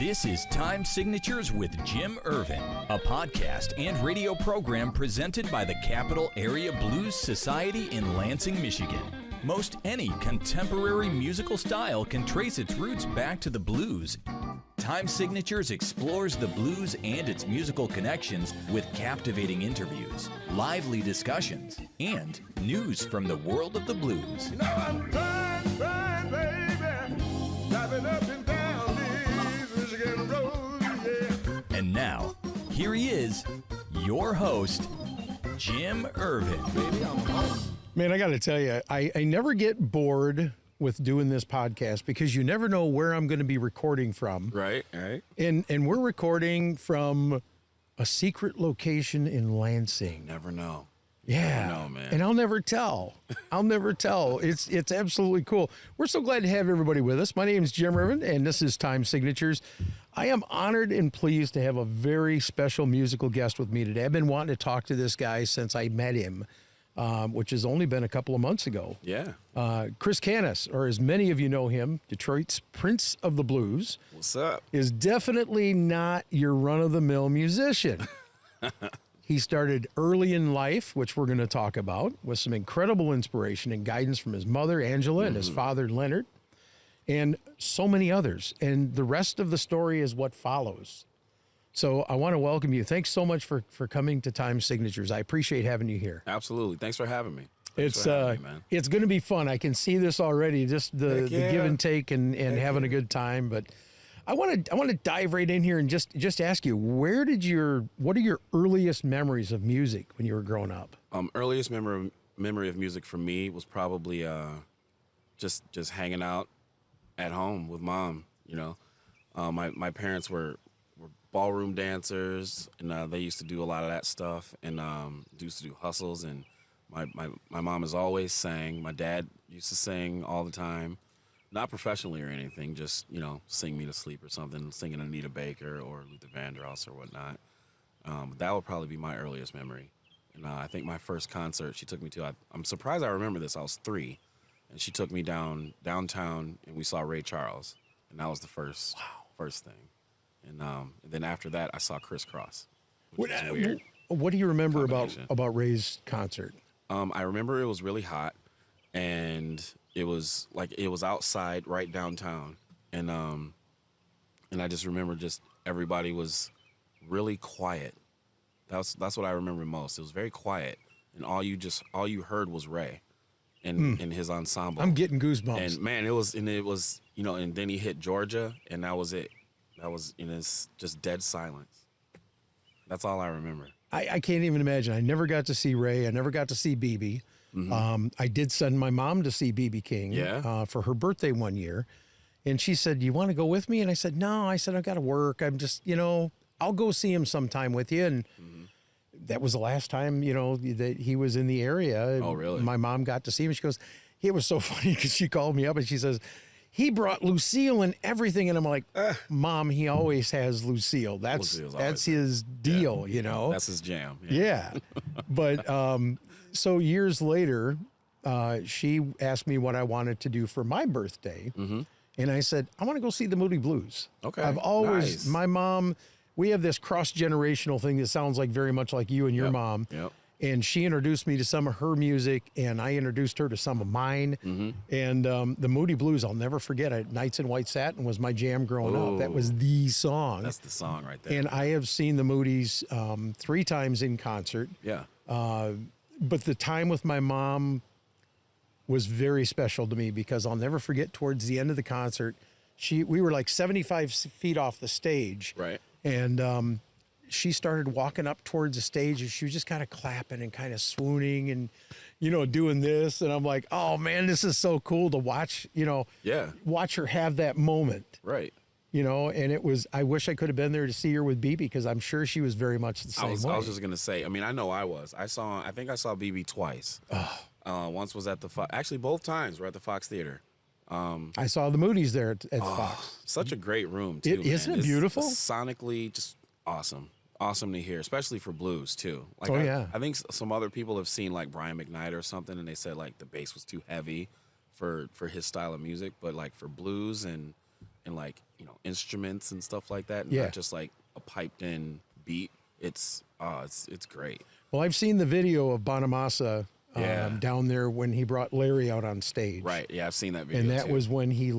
This is Time Signatures with Jim Ervin, a podcast and radio program presented by the Capital Area Blues Society in Lansing, Michigan. Most any contemporary musical style can trace its roots back to the blues. Time Signatures explores the blues and its musical connections with captivating interviews, lively discussions, and news from the world of the blues. You know I'm crying, baby, driving up and down these Michigan roads, yeah. And now, here he is, your host, Jim Ervin. Baby, I'm home. Man, I got to tell you, I never get bored with doing this podcast because you never know where I'm going to be recording from. Right. And we're recording from a secret location in Lansing. Never know. Yeah. Never know, man. And I'll never tell. It's absolutely cool. We're so glad to have everybody with us. My name is Jim Ervin, and this is Time Signatures. I am honored and pleased to have a very special musical guest with me today. I've been wanting to talk to this guy since I met him, which has only been a couple of months ago. Yeah. Chris Canas, or as many of you know him, Detroit's Prince of the Blues, What's up? is definitely not your run-of-the-mill musician. He started early in life, which we're going to talk about, with some incredible inspiration and guidance from his mother, Angela, and his father, Leonard, and so many others. And the rest of the story is what follows. So I want to welcome you. Thanks so much for coming to Time Signatures. I appreciate having you here. Absolutely. Thanks for having me. It's man. it's going to be fun. I can see this already. Just the give and take and having a good time. But I want to dive right in here and just ask you, what are your earliest memories of music when you were growing up? Earliest memory of music for me was probably just hanging out at home with mom. You know, my parents were ballroom dancers, and they used to do a lot of that stuff, and used to do hustles. And my mom has always sang. My dad used to sing all the time, not professionally or anything, just sing me to sleep or something, singing Anita Baker or Luther Vandross or whatnot. That would probably be my earliest memory. And I think my first concert she took me to, I'm surprised I remember this. I was 3, and she took me downtown, and we saw Ray Charles, and that was the first thing. And then after that, I saw Criss Cross, which is weird. What do you remember about Ray's concert? I remember it was really hot, and it was outside right downtown, and I just remember everybody was really quiet. That's what I remember most. It was very quiet, and all you heard was Ray and his ensemble. I'm getting goosebumps. And man, it was and then he hit Georgia, and that was it. That was, it's just dead silence. That's all I remember. I can't even imagine. I never got to see Ray. I never got to see BB. Mm-hmm. I did send my mom to see BB King for her birthday one year. And she said, you want to go with me? And I said, no. I said, I've got to work. I'm just, I'll go see him sometime with you. And that was the last time, that he was in the area. Oh, really? My mom got to see him. She goes, it was so funny because she called me up and she says, he brought Lucille and everything. And I'm like, Mom, he always has Lucille. That's his deal, That's his jam. Yeah. But so years later, she asked me what I wanted to do for my birthday. Mm-hmm. And I said, I want to go see the Moody Blues. Okay. I've always, my mom, we have this cross-generational thing that sounds like very much like you and your mom. Yep. And she introduced me to some of her music, and I introduced her to some of mine. Mm-hmm. And the Moody Blues, I'll never forget. Nights in White Satin was my jam growing up. That was the song. That's the song right there. And I have seen the Moody's 3 times in concert. Yeah. But the time with my mom was very special to me because I'll never forget towards the end of the concert, we were like 75 feet off the stage. Right. And she started walking up towards the stage, and she was just kind of clapping and kind of swooning and, doing this. And I'm like, oh man, this is so cool to watch, watch her have that moment. Right. And I wish I could have been there to see her with BB because I'm sure she was very much the same way. I was just going to say, I know I was. I think I saw BB twice. Once was at the Fox. Actually, both times were at the Fox Theater. I saw the Moody's there at the Fox. Such a great room, too. Isn't it beautiful? It's sonically just awesome. Awesome to hear, especially for blues too. Like I think some other people have seen like Brian McKnight or something, and they said like the bass was too heavy for his style of music. But like for blues and like, you know, instruments and stuff like that, and Yeah. not just like a piped in beat. It's great. Well, I've seen the video of Bonamassa Yeah. down there when he brought Larry out on stage. Right. Yeah, I've seen that video. And that too. was when he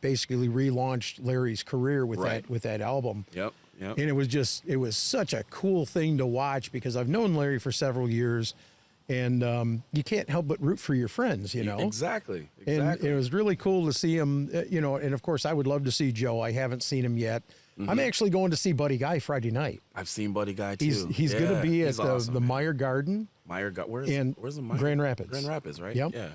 basically relaunched Larry's career with Right. that album. Yep. And it was such a cool thing to watch because I've known Larry for several years, and you can't help but root for your friends, you know. Exactly. And it was really cool to see him, you know. And of course, I would love to see Joe. I haven't seen him yet. I'm actually going to see Buddy Guy Friday night. I've seen Buddy Guy too. He's going to be at he's awesome, the man. Meyer Garden. Where's the Meyer? Grand Rapids. Grand Rapids, right? Yep. Yeah.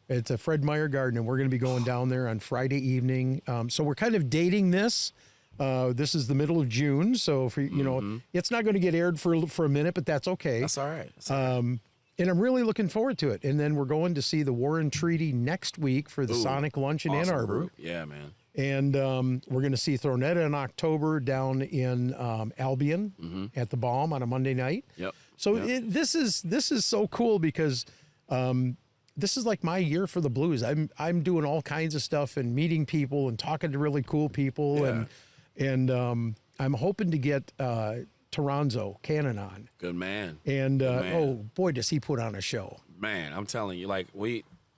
It's a Fred Meyer Garden, and we're going to be going down there on Friday evening. So we're kind of dating this. This is the middle of June, so for you know, it's not going to get aired for a minute, but that's okay. That's all right. That's all right. And I'm really looking forward to it. And then we're going to see the Warren Treaty next week for the Ooh, Sonic Lunch in Ann awesome Arbor. group. Yeah, man. And we're going to see Thornetta in October down in Albion at the Balm on a Monday night. Yep. So Yep. this is so cool because this is like my year for the blues. I'm doing all kinds of stuff and meeting people and talking to really cool people and I'm hoping to get Toronzo Canan on. Good man. And man. oh boy, does he put on a show. Man, I'm telling you, like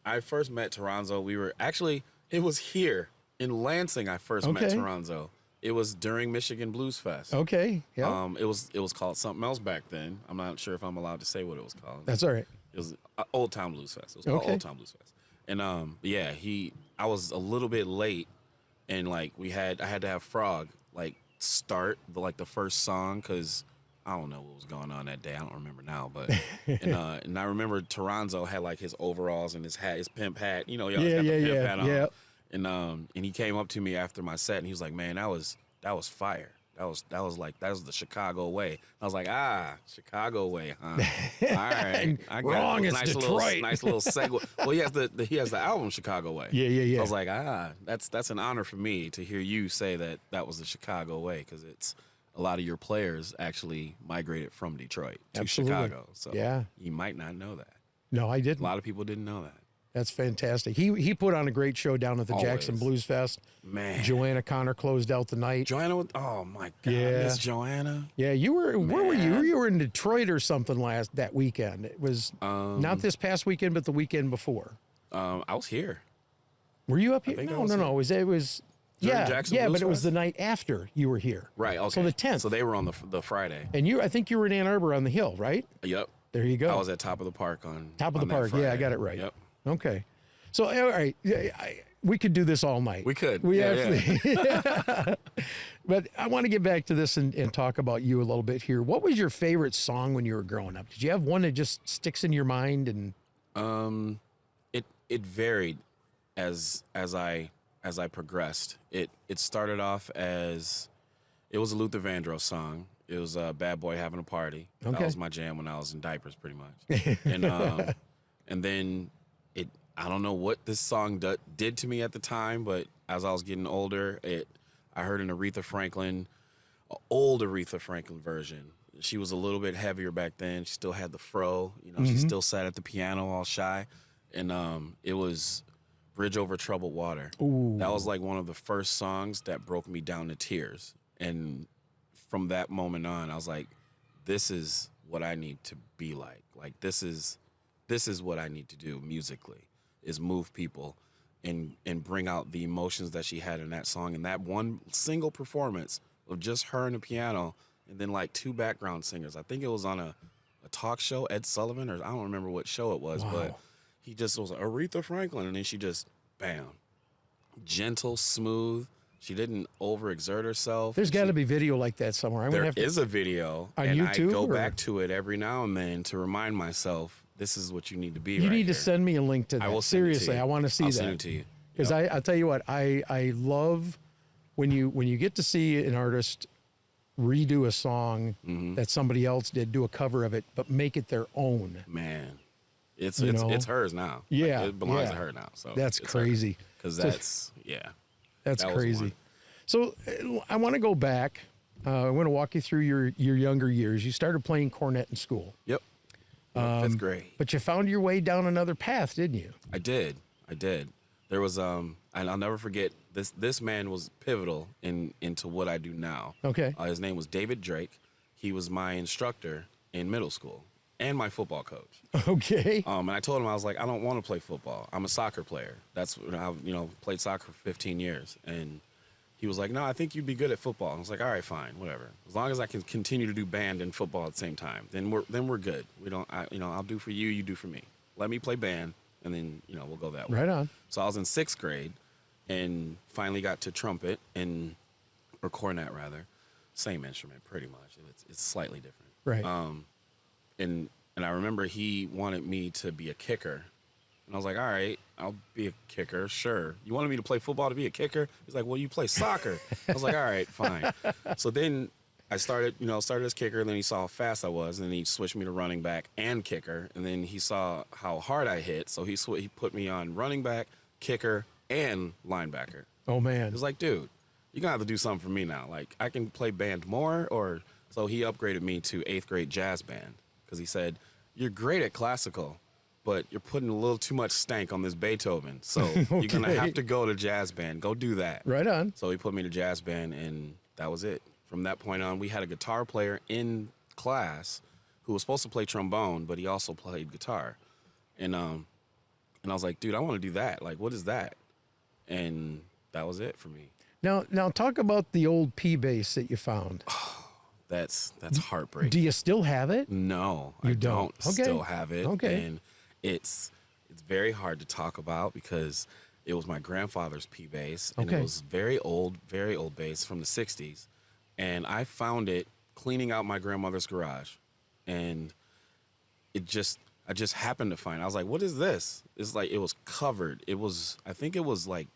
I first met Toronzo. It was here in Lansing. I first met Okay. Toronzo. It was during Michigan Blues Fest. Okay, yeah, It was called something else back then. I'm not sure if I'm allowed to say what it was called. that's all right. It was Old Town Blues Fest. It was called Okay. Old Town Blues Fest. And yeah, I was a little bit late, and like I had to have Frog like start the first song because I don't know what was going on that day. I don't remember now, but and I remember Toronzo had like his overalls and his hat, his pimp hat. You know, he always got the pimp hat on. yeah. And he came up to me after my set and he was like, "Man, that was fire. That was the Chicago way." I was like, Chicago way, huh? All right, I got Wrong, it. it's Nice Detroit. nice little segue. Well, he has the album Chicago Way. Yeah. I was like, that's an honor for me to hear you say that was the Chicago way because it's a lot of your players actually migrated from Detroit to Absolutely. Chicago. So Yeah. you might not know that. No, I A didn't. lot of people didn't know that. That's fantastic. He put on a great show down at the Jackson Always. Blues Fest. Man. Joanna Connor closed out the night. Joanna, oh my God, Yeah. Miss Joanna. Yeah, you were. Where were you? Man. You were in Detroit or something that weekend. It was not this past weekend, but the weekend before. I was here. Were you up here? think I No. was It here. was. It was. During Yeah, Jackson yeah, Blues but it was Fest? the night after you were here. Right. Okay. So the 10th. So they were on the Friday. And I think you were in Ann Arbor on the hill, right? Yep. There you go. I was at Top of the Park on Top of on the that park. Yeah, I Friday. got it right. Yep. Okay. So all right, we could do this all night. We could. We Yeah, actually. But I want to get back to this and talk about you a little bit here. What was your favorite song when you were growing up? Did you have one that just sticks in your mind? And It varied as I progressed. It started off as it was a Luther Vandross song. It was a Bad Boy Having a Party. Okay. That was my jam when I was in diapers, pretty much. And then I don't know what this song did to me at the time, but as I was getting older, I heard an old Aretha Franklin version. She was a little bit heavier back then. She still had the fro. You know, she still sat at the piano all shy. And it was Bridge Over Troubled Water. Ooh. That was like one of the first songs that broke me down to tears. And from that moment on, I was like, this is what I need to be like. Like, this is what I need to do musically, is move people and bring out the emotions that she had in that song. And that one single performance of just her and the piano and then like two background singers. I think it was on a talk show, Ed Sullivan, or I don't remember what show it was, Wow. but he just was Aretha Franklin. And then she just, bam, gentle, smooth. She didn't overexert herself. there's got to be video like that somewhere. I'm gonna There have to. is a video, On and YouTube, I go or- back to it every now and then to remind myself, this is what you need to be. You right need to here. send me a link to that. I will send it to Seriously, you. I want to see I'll that. send it to you. Because Yep. I'll tell you what, I love when you get to see an artist redo a song Mm-hmm. that somebody else did, do a cover of it, but make it their own. Man, it's You know? it's hers now. Yeah, Like, it belongs yeah. to her now. So That's crazy. Because So- that's That's That was crazy. one. So I want to go back. I want to walk you through your younger years. You started playing cornet in school, Yep. Fifth grade. but you found your way down another path, didn't you? I did. There was I and I'll never forget this. This man was pivotal into what I do now. Okay. His name was David Drake. He was my instructor in middle school and my football coach. Okay. And I told him, I was like, I don't want to play football. I'm a soccer player. That's what I, played soccer for 15 years. And he was like, no, I think you'd be good at football. I was like, all right, fine, whatever. As long as I can continue to do band and football at the same time, then we're good. We don't, I'll do for you, you do for me. Let me play band, and then, we'll go that way. Right on. So I was in 6th grade and finally got to trumpet or cornet rather. Same instrument, pretty much. It's slightly different. Right. And I remember he wanted me to be a kicker. And I was like, all right, I'll be a kicker, sure. You wanted me to play football to be a kicker? He's like, well, you play soccer. I was like, all right, fine. So then I started as kicker, and then he saw how fast I was, and then he switched me to running back and kicker. And then he saw how hard I hit, so he put me on running back, kicker, and linebacker. Oh, man. He was like, dude, you're going to have to do something for me now. Like, I can play band more, or... So he upgraded me to 8th grade jazz band because he said, you're great at classical, but you're putting a little too much stank on this Beethoven. So Okay. you're going to have to go to jazz band. Go do that. Right on. So he put me to jazz band, and that was it. From that point on, we had a guitar player in class who was supposed to play trombone, but he also played guitar. And I was like, dude, I want to do that. Like, what is that? And that was it for me. Now talk about the old P bass that you found. That's heartbreaking. Do you still have it? No, You I don't. don't Okay. still have it. Okay. And it's very hard to talk about because it was my grandfather's P bass, and Okay. it was very old bass from the 60s. And I found it cleaning out my grandmother's garage. And I just happened to find it. I was like, what is this? It's like, it was covered. I think it was like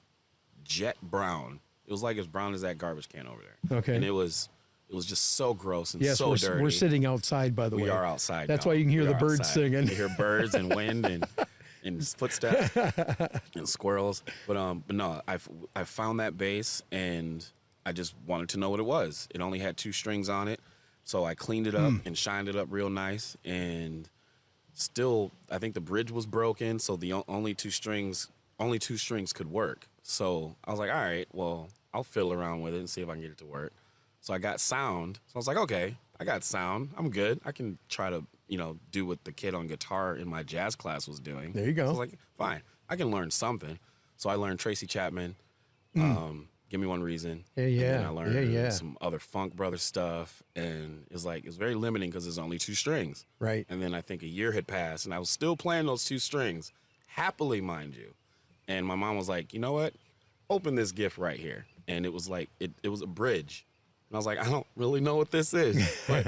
jet brown. It was like as brown as that garbage can over there. Okay. And it was just so gross and Yes, so dirty. we're sitting outside, by the way. We are outside. That's now. why you can hear We the are birds outside. singing. You hear birds and wind and footsteps and squirrels. But no, I found that bass and I just wanted to know what it was. It only had 2 strings on it, so I cleaned it up and shined it up real nice. And still, I think the bridge was broken, so the only two strings could work. So I was like, all right, well, I'll fiddle around with it and see if I can get it to work. So I got sound. So I was like, okay, I got sound. I'm good. I can try to, do what the kid on guitar in my jazz class was doing. There you go. So I was like, fine, I can learn something. So I learned Tracy Chapman, Give Me One Reason. Yeah, And yeah. then I learned Yeah. some other Funk Brothers stuff. And it was very limiting because there's only 2 strings. Right. And then I think a year had passed and I was still playing those 2 strings, happily, mind you. And my mom was like, you know what? Open this gift right here. And it was like, it was a bridge. And I was like, I don't really know what this is, but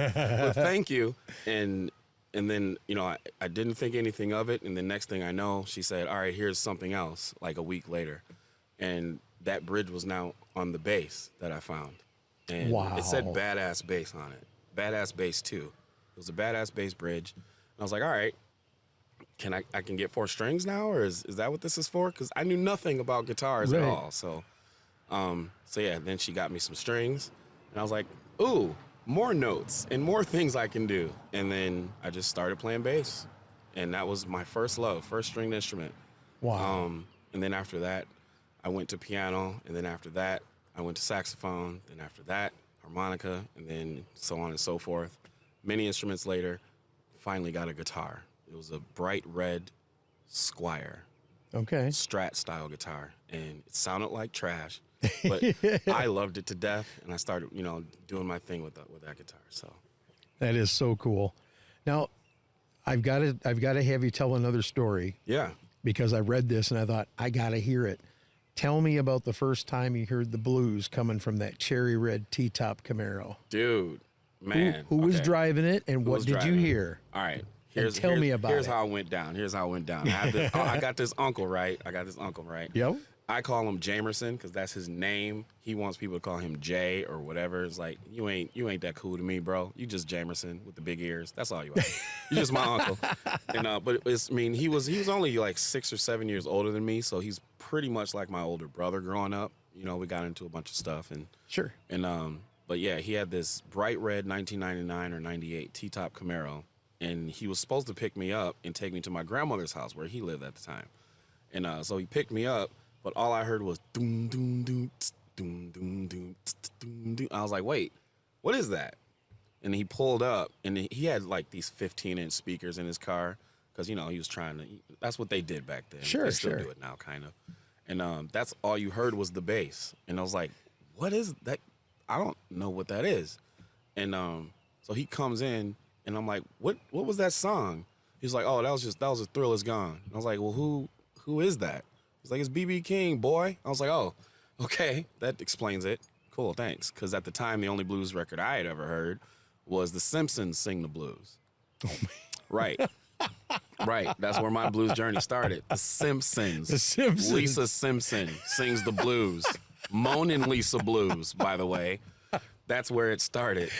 thank you. And then, I didn't think anything of it. And the next thing I know, she said, all right, here's something else, like a week later. And that bridge was now on the bass that I found. And Wow. it said Badass Bass on it. Badass Bass 2. It was a Badass Bass bridge. And I was like, all right, I can get 4 strings now? Or is that what this is for? Because I knew nothing about guitars at Right. all. So yeah, then she got me some strings. And I was like, ooh, more notes and more things I can do. And then I just started playing bass. And that was my first love, first stringed instrument. Wow. And then after that, I went to piano. And then after that, I went to saxophone. Then after that, harmonica. And then so on and so forth. Many instruments later, finally got a guitar. It was a bright red Squire Okay. Strat style guitar. And it sounded like trash. But I loved it to death, and I started, doing my thing with that guitar. So That is so cool. Now, I've got to have you tell another story yeah, because I read this and I thought I got to hear it. Tell me about the first time you heard the blues coming from that cherry red T-top Camaro. dude, man, Who was okay. driving it, and Who what was did you driving? hear? All right, tell me about Here's it. how it went down. I got this uncle, right? Yep. I call him Jamerson because that's his name. He wants people to call him Jay or whatever. It's like, you ain't that cool to me, bro. You just Jamerson with the big ears. That's all you are. You're just my uncle. And but he was only like 6 or 7 years older than me, so he's pretty much like my older brother growing up. We got into a bunch of stuff and Sure. but yeah, he had this bright red 1999 or 98 T-top Camaro, and he was supposed to pick me up and take me to my grandmother's house where he lived at the time. And so he picked me up, but all I heard was doom, doom, doom, tsk, doom, doom, doom, tsk, doom, doom. I was like, wait, what is that? And he pulled up, and he had like these 15-inch speakers in his car because, you know, he was trying to, that's what they did back then. Sure, they still sure. do it now, kind of. And that's all you heard was the bass. And I was like, what is that? I don't know what that is. And so he comes in, and I'm like, what was that song? He's like, oh, that was a Thrill Is Gone. And I was like, well, who is that? He's like, it's B.B. King, boy. I was like, oh, okay, that explains it. Cool, thanks. Because at the time, the only blues record I had ever heard was The Simpsons Sing the Blues. Oh, man. Right. Right. That's where my blues journey started. The Simpsons. The Simpsons. Lisa Simpson sings the blues. Moaning Lisa Blues, by the way. That's where it started.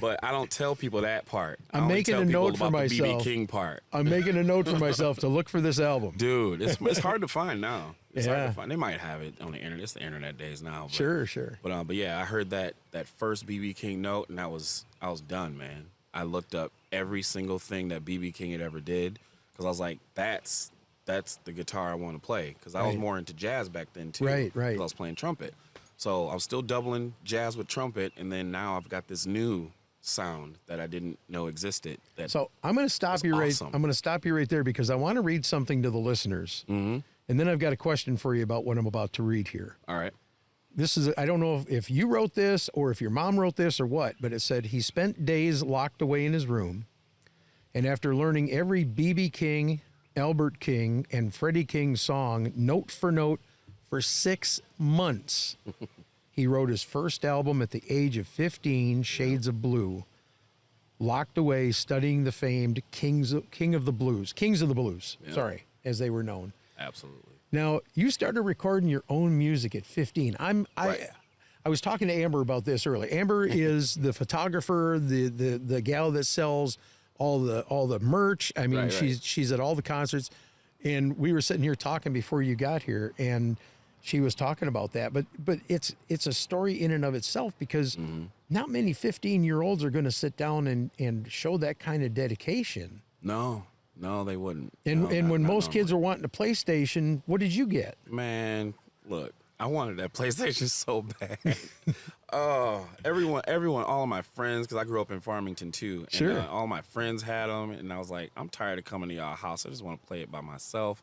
But I don't tell people that part. I'm making a note for myself. The B.B. King part. I'm making a note for myself to look for this album. Dude, it's hard to find now. It's hard Yeah. to find. They might have it on the internet. It's the internet days now. But, Sure. But yeah, I heard that first B.B. King note, and I was done, man. I looked up every single thing that B.B. King had ever did because I was like, that's the guitar I want to play because I was Right. more into jazz back then too. Right. 'cause I was playing trumpet. So I was still doubling jazz with trumpet, and then now I've got this new sound that I didn't know existed. So I'm going to stop you right. awesome. I'm going to stop you right there because I want to read something to the listeners, and then I've got a question for you about what I'm about to read here. All right. This is, I don't know if you wrote this or if your mom wrote this or what, but it said he spent days locked away in his room. And after learning every B.B. King, Albert King, and Freddie King song note for note for 6 months, he wrote his first album at the age of 15, Shades of Blue, locked away studying the famed Kings of the Blues, Yeah. sorry, as they were known. Absolutely. Now, you started recording your own music at 15. Right. I was talking to Amber about this earlier. Amber is the photographer, the gal that sells all the merch. I mean, Right. she's at all the concerts. And we were sitting here talking before you got here, and she was talking about that. But it's a story in and of itself because not many 15-year-olds are going to sit down and show that kind of dedication. No, they wouldn't. And No, when not most kids normally. are wanting a PlayStation, what did you get? Man, look, I wanted that PlayStation so bad. Oh, everyone, all of my friends, because I grew up in Farmington too. And, Sure. all my friends had them, and I was like, I'm tired of coming to y'all house. I just want to play it by myself.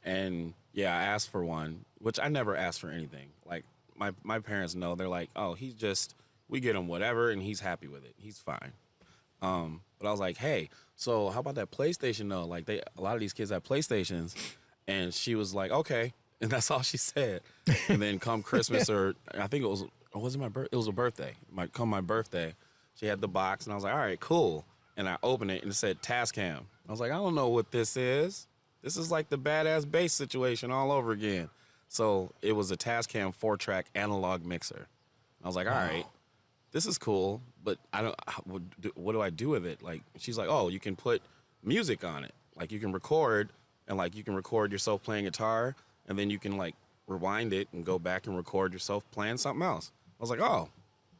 And yeah, I asked for one, which I never asked for anything. Like my parents know, they're like, oh, we get him whatever, and he's happy with it. He's fine. But I was like, hey, so how about that PlayStation though? Like a lot of these kids have PlayStations, and she was like, okay, and that's all she said. And then come Christmas, or I think it was it was a birthday. My birthday, she had the box, and I was like, all right, cool. And I opened it, and it said Tascam. I was like, I don't know what this is. This is like the badass bass situation all over again. So it was a Tascam 4-track analog mixer. I was like, all right, this is cool, but what do I do with it? Like, she's like, oh, you can put music on it. Like, you can record, and like you can record yourself playing guitar, and then you can like rewind it and go back and record yourself playing something else. I was like, oh,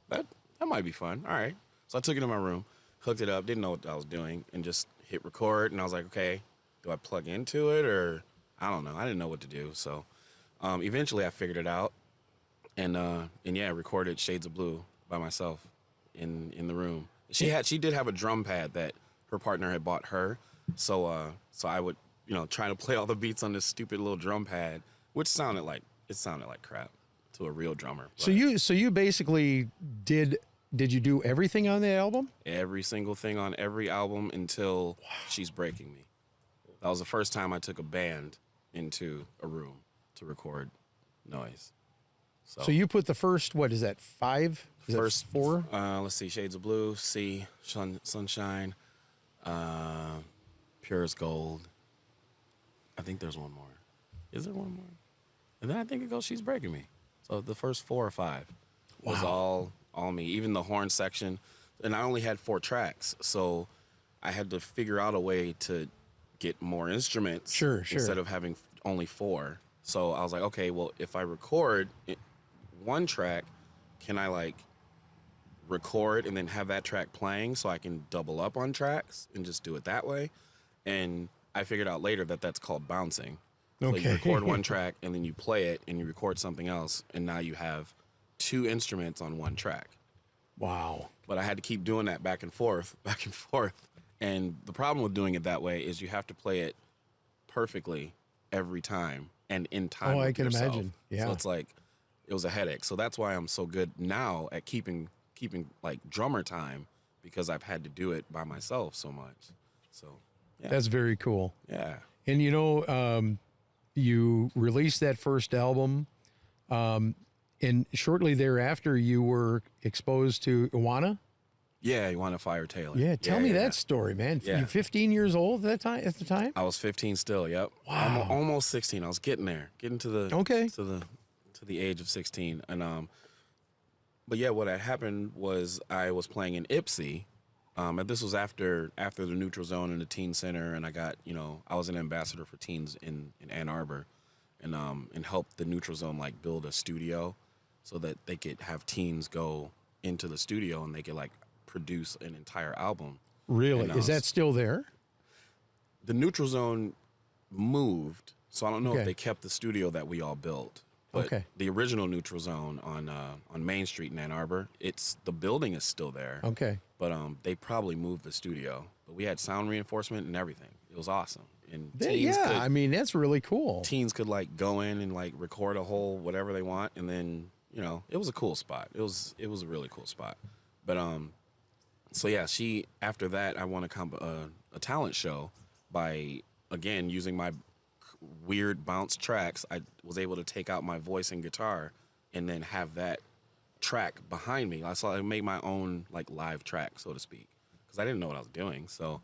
that might be fun. All right. So I took it in my room, hooked it up, didn't know what I was doing, and just hit record. And I was like, okay, do I plug into it, or I don't know. I didn't know what to do. So eventually I figured it out, and yeah, recorded Shades of Blue by myself in the room. She did have a drum pad that her partner had bought her. So I would, try to play all the beats on this stupid little drum pad, which sounded like crap to a real drummer. So you basically did you do everything on the album? Every single thing on every album until She's Breaking Me. That was the first time I took a band into a room to record noise. So you put the first, what is that, 5? Is First that 4? Let's see, Shades of Blue, See, Sunshine, Pure as Gold. I think there's one more. Is there one more? And then I think it goes She's Breaking Me. So the first 4 or 5 was all me, even the horn section. And I only had 4 tracks, so I had to figure out a way to get more instruments Sure. instead of having only 4. So I was like, okay, well, if I record one track, can I like record and then have that track playing so I can double up on tracks and just do it that way? And I figured out later that that's called bouncing. So Okay. you record one track and then you play it and you record something else, and now you have 2 instruments on one track. Wow. But I had to keep doing that back and forth, back and forth. And the problem with doing it that way is you have to play it perfectly every time and in time. Oh, I with can yourself. imagine. Yeah. So it's like, it was a headache. So that's why I'm so good now at keeping like drummer time, because I've had to do it by myself so much. So yeah. That's very cool. Yeah. And you know, you released that first album, and shortly thereafter, you were exposed to Iwana. Yeah, you want to Fire Taylor. Yeah, tell me that story, man. Yeah. You 15 years old at the time? I was 15 still. Yep. Wow. Almost 16. I was getting there, getting to the to the age of 16. And but yeah, what had happened was I was playing in Ipsy, and this was after the Neutral Zone and the Teen Center, and I got, you know, I was an ambassador for teens in Ann Arbor, and helped the Neutral Zone like build a studio so that they could have teens go into the studio and they could like produce an entire album. Really? And, Is that still there? The Neutral Zone moved, so I don't know Okay. if they kept the studio that we all built. But Okay. the original Neutral Zone on Main Street in Ann Arbor, the building is still there. Okay. But they probably moved the studio. But we had sound reinforcement and everything. It was awesome. And Yeah, I mean, that's really cool. teens could like go in and like record a whole whatever they want, and then, you know, it was a cool spot. It was a really cool spot. But so yeah, after that I won a talent show by, again, using my weird bounce tracks. I was able to take out my voice and guitar and then have that track behind me. I made my own like live track, so to speak, because I didn't know what I was doing. So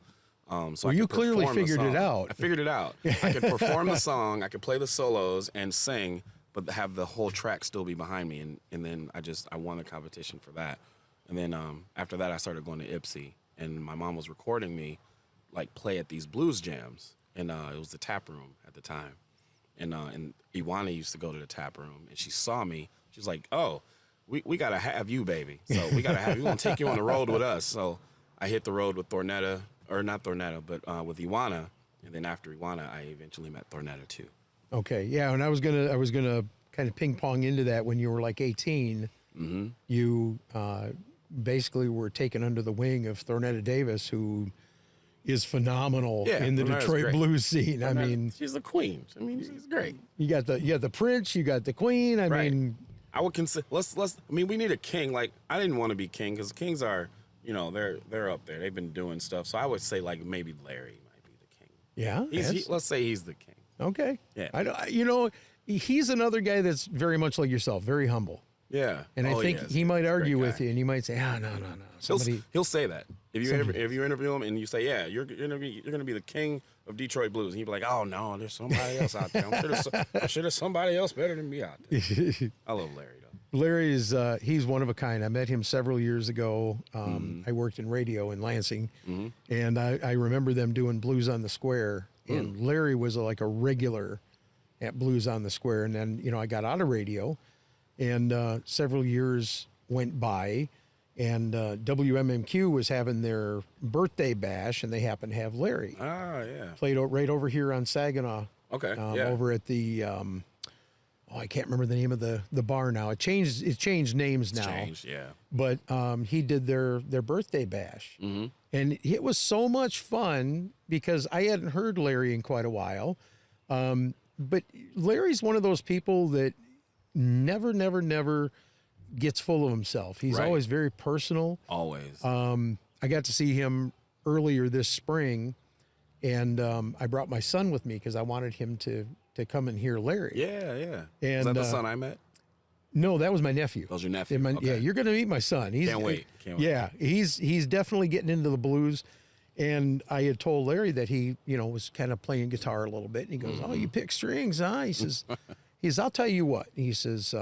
Well, you clearly figured it out. I figured it out. I could perform the song, I could play the solos and sing, but have the whole track still be behind me. And then I won the competition for that. And then after that, I started going to Ipsy, and my mom was recording me like play at these blues jams, and it was the Tap Room at the time. And Iwana used to go to the Tap Room, and she saw me. She was like, "Oh, we gotta have you, baby. So we gonna take you on the road with us." So I hit the road with Thornetta, or not Thornetta, but with Iwana. And then after Iwana, I eventually met Thornetta too. Okay, yeah, and I was gonna kind of ping pong into that. When you were like 18, Mm-hmm. you basically were taken under the wing of Thornetta Davis, who is phenomenal Yeah, in the Thornetta's Detroit great. blues scene. I Thornetta, mean, she's the queen. I mean, she's great. you got the Prince, you got the Queen. I Right. mean, I would consider we need a king. Like, I didn't want to be king because kings are, you know, they're up there. They've been doing stuff. So I would say like maybe Larry might be the king. yeah, Let's say he's the king. okay. Yeah. You know, he's another guy that's very much like yourself, very humble. Yeah. And I think yes. he might He's a argue great with guy. you, and he might say, no. He'll say that if you interview him and you say, yeah, you're gonna be the king of Detroit blues, and he'd be like, oh no, there's somebody else out there. I'm sure there's somebody else better than me out there. I love Larry though. Larry is he's one of a kind. I met him several years ago. I worked in radio in Lansing, and I remember them doing Blues on the Square, and Larry was like a regular at Blues on the Square. And then, you know, I got out of radio, and several years went by, and WMMQ was having their birthday bash, and they happened to have Larry. Ah, yeah. Played right over here on Saginaw. Okay. Yeah. Over at the I can't remember the name of the bar now. It changed names now. Changed, yeah. But he did their birthday bash, and it was so much fun because I hadn't heard Larry in quite a while. But Larry's one of those people that never gets full of himself. He's Right. always very personal. Always. I got to see him earlier this spring, and I brought my son with me because I wanted him to come and hear Larry. yeah, yeah. And, Is that the son I met? No, that was my nephew. That was your nephew? Yeah, Okay. yeah, you're going to meet my son. Can't wait. Yeah, he's definitely getting into the blues. And I had told Larry that he, you know, was kind of playing guitar a little bit. And he goes, "Oh, you pick strings, huh?" He says, "I'll tell you what." He says,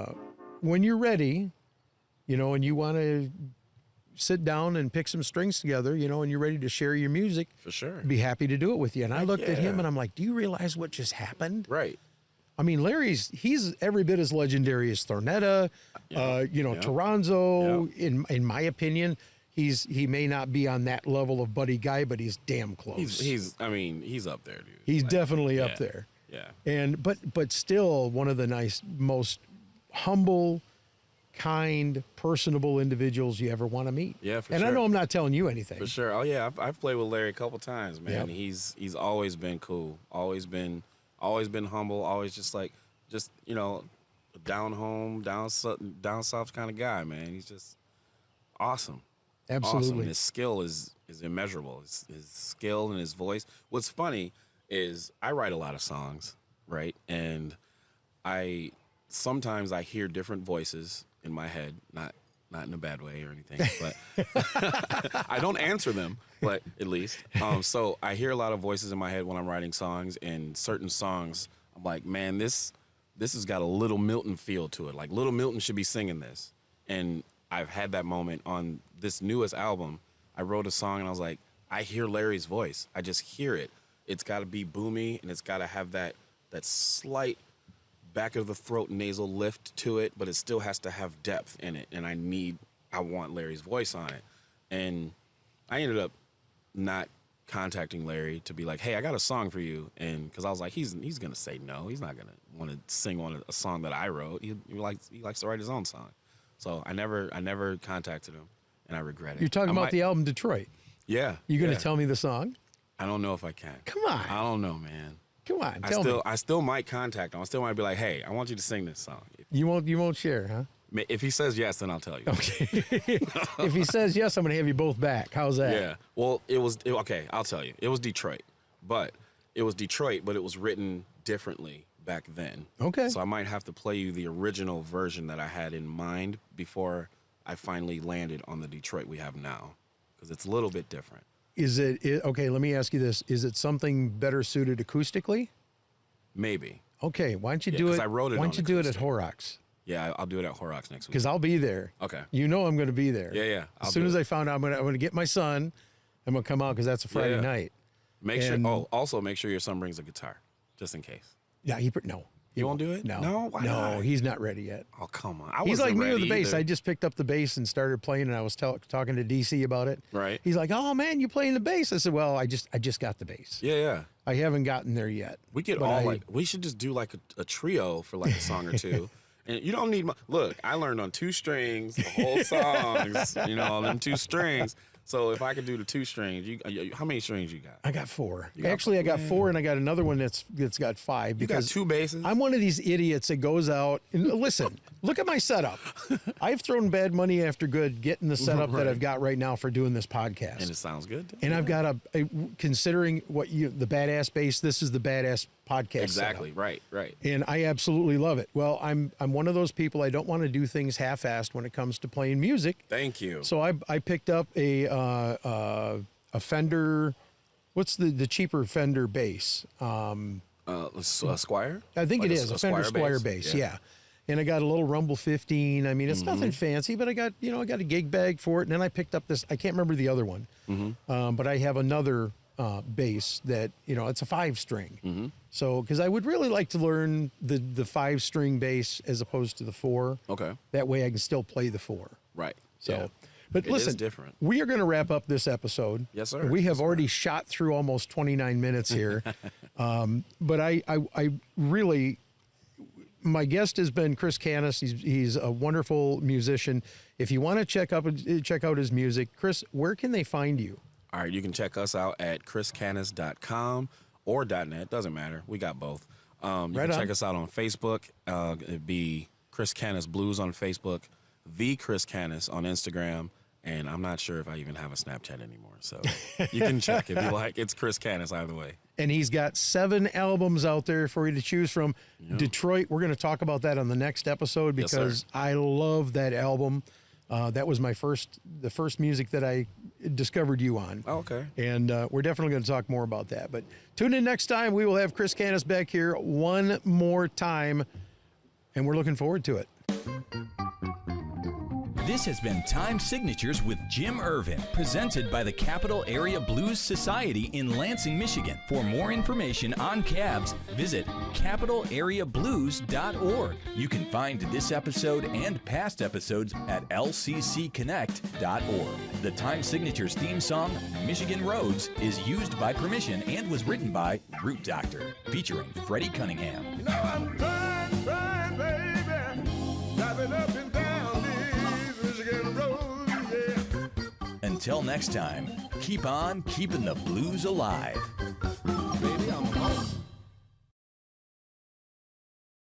"When you're ready, you know, and you want to sit down and pick some strings together, you know, and you're ready to share your music, For sure. I'd be happy to do it with you." And I looked at him yeah. and I'm like, "Do you realize what just happened?" Right. I mean, he's every bit as legendary as Thornetta, you know, Toronzo. In my opinion, he may not be on that level of Buddy Guy, but he's damn close. He's up there, dude. He's Like, definitely up yeah. there. Yeah. But still one of the most humble, kind, personable individuals you ever want to meet. Yeah, for and sure. I know I'm not telling you anything. For sure. Oh yeah, I've played with Larry a couple times, man. Yep. He's always been cool, always been humble, always just down home, down south kind of guy, man. He's just awesome. Absolutely. Awesome. And his skill is immeasurable. His skill and his voice. What's funny is I write a lot of songs, right? And sometimes I hear different voices in my head, not in a bad way or anything, but I don't answer them, but at least. So I hear a lot of voices in my head when I'm writing songs, and certain songs, I'm like, man, this has got a Little Milton feel to it. Like Little Milton should be singing this. And I've had that moment on this newest album. I wrote a song and I was like, I hear Larry's voice. I just hear it. It's got to be boomy and it's got to have that slight back of the throat nasal lift to it, but it still has to have depth in it. And I want Larry's voice on it. And I ended up not contacting Larry to be like, hey, I got a song for you. And because I was like, he's going to say no. He's not going to want to sing on a song that I wrote. He likes to write his own song. So I never contacted him, and I regret it. You're talking about the album Detroit. Yeah. You going to tell me the song? I don't know if I can. Come on. I don't know, man. Come on, tell me. I still might contact him. I still might be like, hey, I want you to sing this song. You won't share, huh? If he says yes, then I'll tell you. Okay. If he says yes, I'm going to have you both back. How's that? Yeah. Well, okay, I'll tell you. It was Detroit. But it was written differently back then. Okay. So I might have to play you the original version that I had in mind before I finally landed on the Detroit we have now, because it's a little bit different. Is it okay? Let me ask you this: is it something better suited acoustically? Maybe. Okay, why don't you do it? 'cause I wrote it Why on don't you do it at acoustic. Horrocks? Yeah, I'll do it at Horrocks next week. Because I'll be there. Okay. You know I'm going to be there. Yeah. As soon as I found out, I'm going to get my son. I'm going to come out because that's a Friday night. Make sure. Also make sure your son brings a guitar, just in case. Yeah, no. You won't do it? No. No? Why no, not? he's not ready yet. Oh, come on. He's like me with the bass. Either. I just picked up the bass and started playing, and I was talking to DC about it. Right. He's like, "Oh man, you playing the bass?" I said, "Well, I just got the bass. Yeah. I haven't gotten there yet." We could we should just do like a trio for like a song or two. And you don't need look, I learned on 2 strings, the whole songs, them 2 strings. So if I could do the 2 strings, how many strings you got? I got 4. got Actually, I got man. 4, and I got another one that's got 5. You got Because 2 basses? I'm one of these idiots that goes out and listen. Look at my setup. I've thrown bad money after good getting the setup that I've got right now for doing this podcast. And it sounds good. And I've got considering the badass bass. This is the badass podcast. Exactly. Setup. Right. And I absolutely love it. Well, I'm one of those people. I don't want to do things half-assed when it comes to playing music. Thank you. So I picked up a Fender. What's the cheaper Fender bass? A Squier? I think Like it is a Fender Squier bass? bass. Yeah. And I got a little Rumble 15. I mean, it's nothing fancy, but I got a gig bag for it. And then I picked up this. I can't remember the other one, but I have another bass that it's a 5-string. So because I would really like to learn the 5-string bass as opposed to the 4. Okay. That way I can still play the 4. Right. So. Yeah. But It listen, is different. we are going to wrap up this episode. Yes, sir. We have Yes, already shot through almost 29 minutes here. But I really, my guest has been Chris Canas. He's a wonderful musician. If you want to check out his music, Chris, where can they find you? All right, you can check us out at chriscanas.com or .net. Doesn't matter. We got both. You can check us out on Facebook. It'd be Chris Canas Blues on Facebook, The Chris Canas on Instagram, and I'm not sure if I even have a Snapchat anymore. So you can check if you like. It's Chris Canas either way. And he's got 7 albums out there for you to choose from. Yeah. Detroit, we're going to talk about that on the next episode because I love that album. That was the first music that I discovered you on. Oh, okay. And we're definitely going to talk more about that. But tune in next time. We will have Chris Canas back here one more time, and we're looking forward to it. This has been Time Signatures with Jim Ervin, presented by the Capital Area Blues Society in Lansing, Michigan. For more information on cabs, visit capitalareablues.org. You can find this episode and past episodes at lccconnect.org. The Time Signatures theme song, Michigan Roads, is used by permission and was written by Root Doctor, featuring Freddie Cunningham. You know I'm trying, baby, driving up and down these Michigan roads, yeah. Until next time, keep on keeping the blues alive.